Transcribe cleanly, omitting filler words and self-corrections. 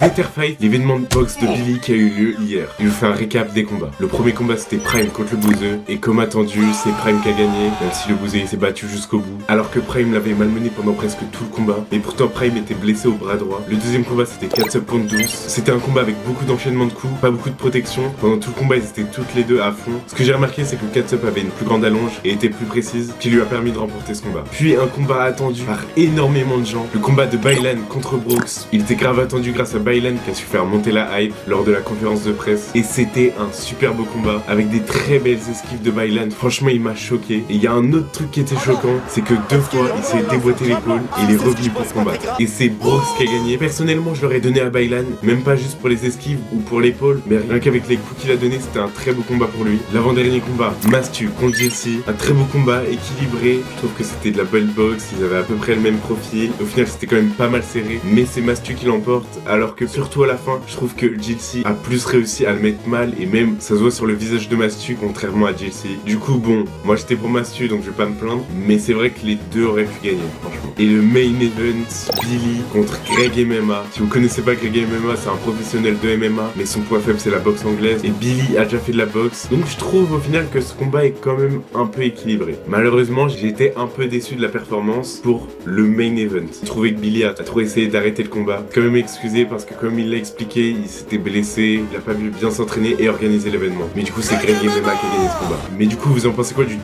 Better Fight, l'événement de boxe de Billy qui a eu lieu hier. Il nous fait un récap des combats. Le premier combat c'était Prime contre le Bouzeux, et comme attendu, c'est Prime qui a gagné, même si le Bouzeux s'est battu jusqu'au bout. Alors que Prime l'avait malmené pendant presque tout le combat, mais pourtant Prime était blessé au bras droit. Le deuxième combat c'était Catsup contre Douce. C'était un combat avec beaucoup d'enchaînement de coups, pas beaucoup de protection. Pendant tout le combat ils étaient toutes les deux à fond. Ce que j'ai remarqué c'est que Catsup avait une plus grande allonge et était plus précise, qui lui a permis de remporter ce combat. Puis un combat attendu par énormément de gens, le combat de Baylan contre Brooks. Il était grave attendu grâce à Baylan qui a su faire monter la hype lors de la conférence de presse, et c'était un super beau combat avec des très belles esquives de Baylan. Franchement il m'a choqué. Et il y a un autre truc qui était choquant, c'est que deux fois il s'est déboîté l'épaule et il est revenu pour combattre. Et c'est Brooks qui a gagné. Personnellement je l'aurais donné à Baylan, même pas juste pour les esquives ou pour l'épaule, mais rien qu'avec les coups qu'il a donné, c'était un très beau combat pour lui. L'avant-dernier combat, Mastu contre Jesse, un très beau combat équilibré. Je trouve que c'était de la belle boxe, ils avaient à peu près le même profil. Au final c'était quand même pas mal serré, mais c'est Mastu qui l'emporte, alors que surtout à la fin, je trouve que Jesse a plus réussi à le mettre mal, et même ça se voit sur le visage de Mastu contrairement à Jesse. Du coup bon, moi j'étais pour Mastu donc je vais pas me plaindre, mais c'est vrai que les deux auraient pu gagner franchement. Et le main event, Billy contre Greg MMA. Si vous connaissez pas Greg MMA, c'est un professionnel de MMA, mais son point faible c'est la boxe anglaise, et Billy a déjà fait de la boxe, donc je trouve au final que ce combat est quand même un peu équilibré. Malheureusement j'ai été un peu déçu de la performance pour le main event. J'ai trouvé que Billy a trop essayé d'arrêter le combat, quand même excusé parce que comme il l'a expliqué, il s'était blessé, il a pas pu bien s'entraîner et organiser l'événement. Mais du coup c'est Greg MMA qui a gagné ce combat. Mais du coup vous en pensez quoi du